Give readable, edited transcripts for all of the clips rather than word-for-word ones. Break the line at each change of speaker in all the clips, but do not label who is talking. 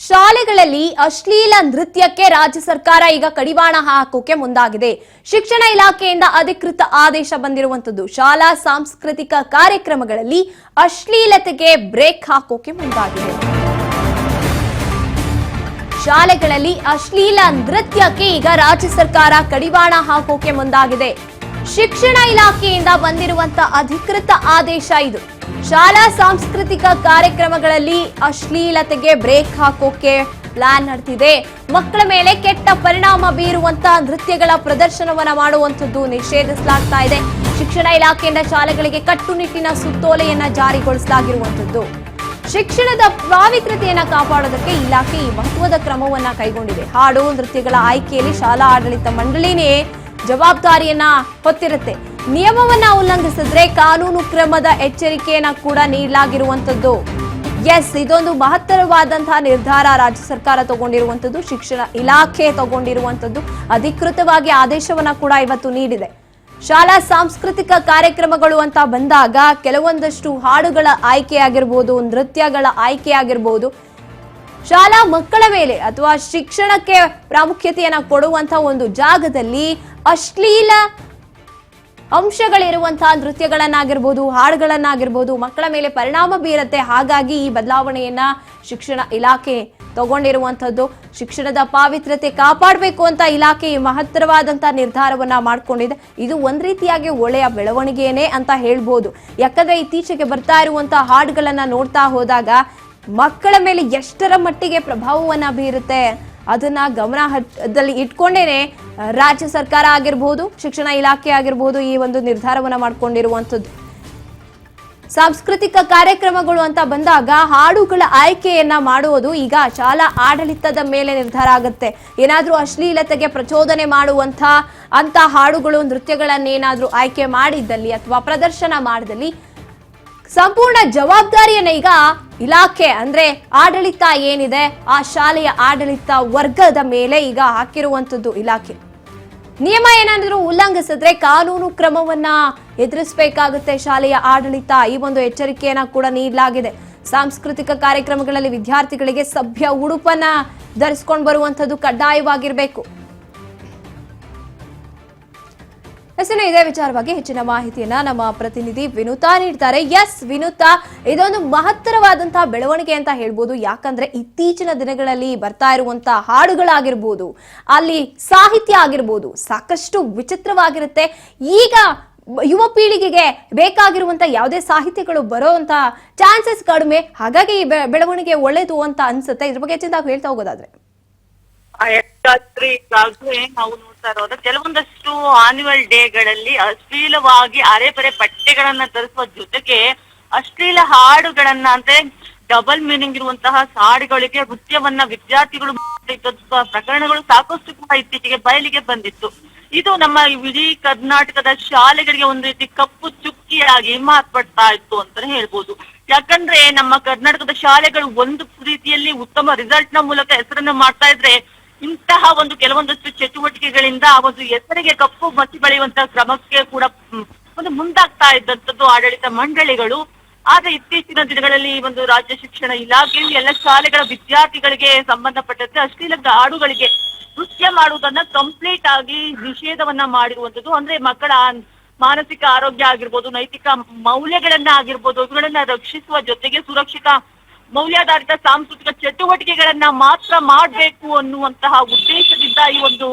ಶಾಲೆಗಳಲ್ಲಿ ಅಶ್ಲೀಲ ನೃತ್ಯಕ್ಕೆ ರಾಜ್ಯ ಸರ್ಕಾರ ಈಗ ಕಡಿವಾಣ ಹಾಕೋಕೆ ಮುಂದಾಗಿದೆ. ಶಿಕ್ಷಣ ಇಲಾಖೆಯಿಂದ ಅಧಿಕೃತ ಆದೇಶ ಬಂದಿರುವಂತದ್ದು. ಶಾಲಾ ಸಾಂಸ್ಕೃತಿಕ ಕಾರ್ಯಕ್ರಮಗಳಲ್ಲಿ ಅಶ್ಲೀಲತೆಗೆ ಬ್ರೇಕ್ ಹಾಕೋಕೆ ಮುಂದಾಗಿದೆ. ಶಾಲೆಗಳಲ್ಲಿ ಅಶ್ಲೀಲ ನೃತ್ಯಕ್ಕೆ ಈಗ ರಾಜ್ಯ ಸರ್ಕಾರ ಕಡಿವಾಣ ಹಾಕೋಕೆ ಮುಂದಾಗಿದೆ. ಶಿಕ್ಷಣ ಇಲಾಖೆಯಿಂದ ಬಂದಿರುವಂತ ಅಧಿಕೃತ ಆದೇಶ ಇದು. ಶಾಲಾ ಸಾಂಸ್ಕೃತಿಕ ಕಾರ್ಯಕ್ರಮಗಳಲ್ಲಿ ಅಶ್ಲೀಲತೆಗೆ ಬ್ರೇಕ್ ಹಾಕೋಕೆ ಪ್ಲಾನ್ ನಡೆದಿದೆ. ಮಕ್ಕಳ ಮೇಲೆ ಕೆಟ್ಟ ಪರಿಣಾಮ ಬೀರುವಂತಹ ನೃತ್ಯಗಳ ಪ್ರದರ್ಶನವನ್ನ ಮಾಡುವಂತದ್ದು ನಿಷೇಧಿಸಲಾಗ್ತಾ ಇದೆ. ಶಿಕ್ಷಣ ಇಲಾಖೆಯಿಂದ ಶಾಲೆಗಳಿಗೆ ಕಟ್ಟುನಿಟ್ಟಿನ ಸುತ್ತೋಲೆಯನ್ನ ಜಾರಿಗೊಳಿಸಲಾಗಿರುವಂತದ್ದು. ಶಿಕ್ಷಣದ ಪಾವಿತ್ರ್ಯತೆಯನ್ನ ಕಾಪಾಡೋದಕ್ಕೆ ಇಲಾಖೆ ಈ ಮಹತ್ವದ ಕ್ರಮವನ್ನ ಕೈಗೊಂಡಿದೆ. ಹಾಡು ನೃತ್ಯಗಳ ಆಯ್ಕೆಯಲ್ಲಿ ಶಾಲಾ ಆಡಳಿತ ಮಂಡಳಿನೇ ಜವಾಬ್ದಾರಿಯನ್ನ ಹೊತ್ತಿರುತ್ತೆ. ನಿಯಮವನ್ನ ಉಲ್ಲಂಘಿಸಿದ್ರೆ ಕಾನೂನು ಕ್ರಮದ ಎಚ್ಚರಿಕೆಯನ್ನ ಕೂಡ ನೀಡಲಾಗಿರುವಂತದ್ದು. ಇದೊಂದು ಮಹತ್ತರವಾದಂತಹ ನಿರ್ಧಾರ ರಾಜ್ಯ ಸರ್ಕಾರ ತಗೊಂಡಿರುವಂತದ್ದು, ಶಿಕ್ಷಣ ಇಲಾಖೆ ತಗೊಂಡಿರುವಂತದ್ದು. ಅಧಿಕೃತವಾಗಿ ಆದೇಶವನ್ನ ಕೂಡ ಇವತ್ತು ನೀಡಿದೆ. ಶಾಲಾ ಸಾಂಸ್ಕೃತಿಕ ಕಾರ್ಯಕ್ರಮಗಳು ಅಂತ ಬಂದಾಗ ಕೆಲವೊಂದಷ್ಟು ಹಾಡುಗಳ ಆಯ್ಕೆ ಆಗಿರ್ಬೋದು, ನೃತ್ಯಗಳ ಆಯ್ಕೆ ಆಗಿರ್ಬೋದು, ಶಾಲಾ ಮಕ್ಕಳ ಮೇಲೆ ಅಥವಾ ಶಿಕ್ಷಣಕ್ಕೆ ಪ್ರಾಮುಖ್ಯತೆಯನ್ನ ಕೊಡುವಂತಹ ಒಂದು ಜಾಗದಲ್ಲಿ ಅಶ್ಲೀಲ ಅಂಶಗಳಿರುವಂತಹ ನೃತ್ಯಗಳನ್ನಾಗಿರ್ಬೋದು, ಹಾಡುಗಳನ್ನಾಗಿರ್ಬೋದು ಮಕ್ಕಳ ಮೇಲೆ ಪರಿಣಾಮ ಬೀರುತ್ತೆ. ಹಾಗಾಗಿ ಈ ಬದಲಾವಣೆಯನ್ನ ಶಿಕ್ಷಣ ಇಲಾಖೆ ತಗೊಂಡಿರುವಂತದ್ದು. ಶಿಕ್ಷಣದ ಪಾವಿತ್ರ್ಯತೆ ಕಾಪಾಡಬೇಕು ಅಂತ ಇಲಾಖೆ ಈ ಮಹತ್ತರವಾದಂತಹ ನಿರ್ಧಾರವನ್ನ ಮಾಡ್ಕೊಂಡಿದೆ. ಇದು ಒಂದ್ ರೀತಿಯಾಗಿ ಒಳ್ಳೆಯ ಬೆಳವಣಿಗೆಯೇ ಅಂತ ಹೇಳ್ಬೋದು. ಯಾಕಂದ್ರೆ ಇತ್ತೀಚೆಗೆ ಬರ್ತಾ ಇರುವಂತಹ ಹಾಡುಗಳನ್ನ ನೋಡ್ತಾ ಹೋದಾಗ ಮಕ್ಕಳ ಮೇಲೆ ಎಷ್ಟರ ಮಟ್ಟಿಗೆ ಪ್ರಭಾವವನ್ನ ಬೀರುತ್ತೆ ಅದನ್ನ ಗಮನದಲ್ಲಿ ಇಟ್ಕೊಂಡೇನೆ ರಾಜ್ಯ ಸರ್ಕಾರ ಆಗಿರ್ಬೋದು, ಶಿಕ್ಷಣ ಇಲಾಖೆ ಆಗಿರ್ಬೋದು ಈ ಒಂದು ನಿರ್ಧಾರವನ್ನ ಮಾಡ್ಕೊಂಡಿರುವಂತದ್ದು. ಸಾಂಸ್ಕೃತಿಕ ಕಾರ್ಯಕ್ರಮಗಳು ಅಂತ ಬಂದಾಗ ಹಾಡುಗಳ ಆಯ್ಕೆಯನ್ನ ಮಾಡುವುದು ಈಗ ಶಾಲಾ ಆಡಳಿತದ ಮೇಲೆ ನಿರ್ಧಾರ ಆಗುತ್ತೆ. ಏನಾದ್ರೂ ಅಶ್ಲೀಲತೆಗೆ ಪ್ರಚೋದನೆ ಮಾಡುವಂತ ಹಾಡುಗಳು ನೃತ್ಯಗಳನ್ನೇನಾದ್ರೂ ಆಯ್ಕೆ ಮಾಡಿದ್ದಲ್ಲಿ ಅಥವಾ ಪ್ರದರ್ಶನ ಮಾಡಿದಲ್ಲಿ ಸಂಪೂರ್ಣ ಜವಾಬ್ದಾರಿಯನ್ನ ಈಗ ಇಲಾಖೆ ಅಂದ್ರೆ ಆಡಳಿತ ಏನಿದೆ ಆ ಶಾಲೆಯ ಆಡಳಿತ ವರ್ಗದ ಮೇಲೆ ಈಗ ಹಾಕಿರುವಂತದ್ದು ಇಲಾಖೆ. ನಿಯಮ ಏನಾದರೂ ಉಲ್ಲಂಘಿಸಿದ್ರೆ ಕಾನೂನು ಕ್ರಮವನ್ನ ಎದುರಿಸಬೇಕಾಗುತ್ತೆ ಶಾಲೆಯ ಆಡಳಿತ. ಈ ಒಂದು ಎಚ್ಚರಿಕೆಯನ್ನ ಕೂಡ ನೀಡಲಾಗಿದೆ. ಸಾಂಸ್ಕೃತಿಕ ಕಾರ್ಯಕ್ರಮಗಳಲ್ಲಿ ವಿದ್ಯಾರ್ಥಿಗಳಿಗೆ ಸಭ್ಯ ಉಡುಪನ್ನ ಧರಿಸಿಕೊಂಡು ಬರುವಂತದ್ದು ಕಡ್ಡಾಯವಾಗಿರಬೇಕು. ಇದೇ ವಿಚಾರವಾಗಿ ಹೆಚ್ಚಿನ ಮಾಹಿತಿಯನ್ನ ನಮ್ಮ ಪ್ರತಿನಿಧಿ ವಿನುತಾ ನೀಡ್ತಾರೆ. ವಿನುತಾ, ಇದೊಂದು ಮಹತ್ತರವಾದಂತಹ ಬೆಳವಣಿಗೆ ಅಂತ ಹೇಳ್ಬೋದು. ಯಾಕಂದ್ರೆ ಇತ್ತೀಚಿನ ದಿನಗಳಲ್ಲಿ ಬರ್ತಾ ಇರುವಂತಹ ಹಾಡುಗಳಾಗಿರ್ಬೋದು, ಅಲ್ಲಿ ಸಾಹಿತ್ಯ ಆಗಿರ್ಬೋದು ಸಾಕಷ್ಟು ವಿಚಿತ್ರವಾಗಿರುತ್ತೆ. ಈಗ ಯುವ ಪೀಳಿಗೆಗೆ ಬೇಕಾಗಿರುವಂತ ಯಾವುದೇ ಸಾಹಿತ್ಯಗಳು ಬರೋಂತ ಚಾನ್ಸಸ್ ಕಡಿಮೆ. ಹಾಗಾಗಿ ಈ ಬೆಳವಣಿಗೆ ಒಳ್ಳೇದು ಅಂತ ಅನ್ಸುತ್ತೆ. ಇದ್ರ ಬಗ್ಗೆ ಹೆಚ್ಚಿನ ಹೇಳ್ತಾ ಹೋಗೋದಾದ್ರೆ
ನಾವು ನೋಡ್ತಾ ಇರೋದು ಕೆಲವೊಂದಷ್ಟು ಆನ್ಯುವಲ್ ಡೇಗಳಲ್ಲಿ ಅಶ್ಲೀಲವಾಗಿ ಅರೆಬರೆ ಬಟ್ಟೆಗಳನ್ನ ಧರಿಸುವ ಜೊತೆಗೆ ಅಶ್ಲೀಲ ಹಾಡುಗಳನ್ನ ಅಂದ್ರೆ ಡಬಲ್ ಮೀನಿಂಗ್ ಇರುವಂತಹ ಹಾಡುಗಳಿಗೆ ನೃತ್ಯವನ್ನ ವಿದ್ಯಾರ್ಥಿಗಳು ಪ್ರಕರಣಗಳು ಸಾಕಷ್ಟು ಕೂಡ ಇತ್ತೀಚೆಗೆ ಬಯಲಿಗೆ ಬಂದಿತ್ತು. ಇದು ನಮ್ಮ ಇಡೀ ಕರ್ನಾಟಕದ ಶಾಲೆಗಳಿಗೆ ಒಂದು ರೀತಿ ಕಪ್ಪು ಚುಕ್ಕಿಯಾಗಿ ಮಾರ್ಪಡ್ತಾ ಇತ್ತು ಅಂತಾನೆ ಹೇಳ್ಬೋದು. ಯಾಕಂದ್ರೆ ನಮ್ಮ ಕರ್ನಾಟಕದ ಶಾಲೆಗಳು ಒಂದು ರೀತಿಯಲ್ಲಿ ಉತ್ತಮ ರಿಸಲ್ಟ್ ನ ಮೂಲಕ ಹೆಸರನ್ನು ಮಾಡ್ತಾ ಇದ್ರೆ, ಇಂತಹ ಒಂದು ಕೆಲವೊಂದಷ್ಟು ಚಟುವಟಿಕೆಗಳಿಂದ ಒಂದು ಹೆಸರಿಗೆ ಕಪ್ಪು ಮಚ್ಚಿ ಬೆಳೆಯುವಂತಹ ಕ್ರಮಕ್ಕೆ ಕೂಡ ಒಂದು ಮುಂದಾಗ್ತಾ ಇದ್ದಂಥದ್ದು ಆಡಳಿತ ಮಂಡಳಿಗಳು. ಆದ್ರೆ ಇತ್ತೀಚಿನ ದಿನಗಳಲ್ಲಿ ಒಂದು ರಾಜ್ಯ ಶಿಕ್ಷಣ ಇಲಾಖೆಯು ಎಲ್ಲ ಶಾಲೆಗಳ ವಿದ್ಯಾರ್ಥಿಗಳಿಗೆ ಸಂಬಂಧಪಟ್ಟಂತೆ ಅಶ್ಲೀಲ ಹಾಡುಗಳಿಗೆ ನೃತ್ಯ ಮಾಡುವುದನ್ನ ಕಂಪ್ಲೀಟ್ ಆಗಿ ನಿಷೇಧವನ್ನ ಮಾಡಿರುವಂತದ್ದು. ಅಂದ್ರೆ ಮಕ್ಕಳ ಮಾನಸಿಕ ಆರೋಗ್ಯ ಆಗಿರ್ಬೋದು, ನೈತಿಕ ಮೌಲ್ಯಗಳನ್ನ ಆಗಿರ್ಬೋದು, ಇವುಗಳನ್ನ ರಕ್ಷಿಸುವ ಜೊತೆಗೆ ಸುರಕ್ಷಿತ ಮೌಲ್ಯಾಧಾರಿತ ಸಾಂಸ್ಕೃತಿಕ ಚಟುವಟಿಕೆಗಳನ್ನ ಮಾತ್ರ ಮಾಡಬೇಕು ಅನ್ನುವಂತಹ ಉದ್ದೇಶದಿಂದ ಈ ಒಂದು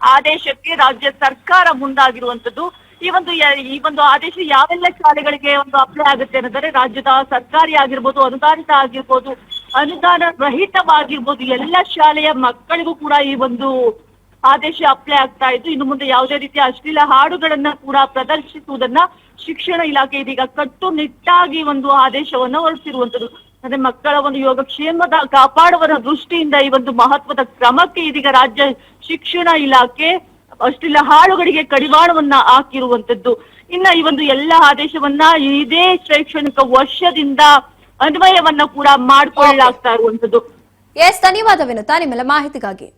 ಆದೇಶಕ್ಕೆ ರಾಜ್ಯ ಸರ್ಕಾರ ಮುಂದಾಗಿರುವಂತದ್ದು. ಈ ಒಂದು ಆದೇಶ ಯಾವೆಲ್ಲ ಶಾಲೆಗಳಿಗೆ ಒಂದು ಅಪ್ಲೈ ಆಗುತ್ತೆ ಅನ್ನೋದ್ರೆ ರಾಜ್ಯದ ಸರ್ಕಾರಿ ಆಗಿರ್ಬೋದು, ಅನುದಾನಿತ ಆಗಿರ್ಬೋದು, ಅನುದಾನ ರಹಿತವಾಗಿರ್ಬೋದು, ಎಲ್ಲ ಶಾಲೆಯ ಮಕ್ಕಳಿಗೂ ಕೂಡ ಈ ಒಂದು ಆದೇಶ ಅಪ್ಲೈ ಆಗ್ತಾ ಇದ್ದು, ಇನ್ನು ಮುಂದೆ ಯಾವುದೇ ರೀತಿಯ ಅಶ್ಲೀಲ ಹಾಡುಗಳನ್ನ ಕೂಡ ಪ್ರದರ್ಶಿಸುವುದನ್ನ ಶಿಕ್ಷಣ ಇಲಾಖೆ ಇದೀಗ ಕಟ್ಟುನಿಟ್ಟಾಗಿ ಒಂದು ಆದೇಶವನ್ನ ಹೊರಡಿಸಿರುವಂತದ್ದು. ಅಂದ್ರೆ ಮಕ್ಕಳ ಒಂದು ಯೋಗಕ್ಷೇಮದ ಕಾಪಾಡುವ ದೃಷ್ಟಿಯಿಂದ ಈ ಒಂದು ಮಹತ್ವದ ಕ್ರಮಕ್ಕೆ ಇದೀಗ ರಾಜ್ಯ ಶಿಕ್ಷಣ ಇಲಾಖೆ ಅಶ್ಲೀಲ ಹಾಡುಗಳಿಗೆ ಕಡಿವಾಣವನ್ನ ಹಾಕಿರುವಂತದ್ದು. ಇನ್ನ ಈ ಒಂದು ಎಲ್ಲ ಆದೇಶವನ್ನ ಇದೇ ಶೈಕ್ಷಣಿಕ ವರ್ಷದಿಂದ ಅನ್ವಯವನ್ನ ಕೂಡ ಮಾಡಿಕೊಳ್ಳಲಾಗ್ತಾ ಇರುವಂತದ್ದು.
ಧನ್ಯವಾದ ವಿನುತಾ ನಿಮ್ಮೆಲ್ಲ ಮಾಹಿತಿಗಾಗಿ.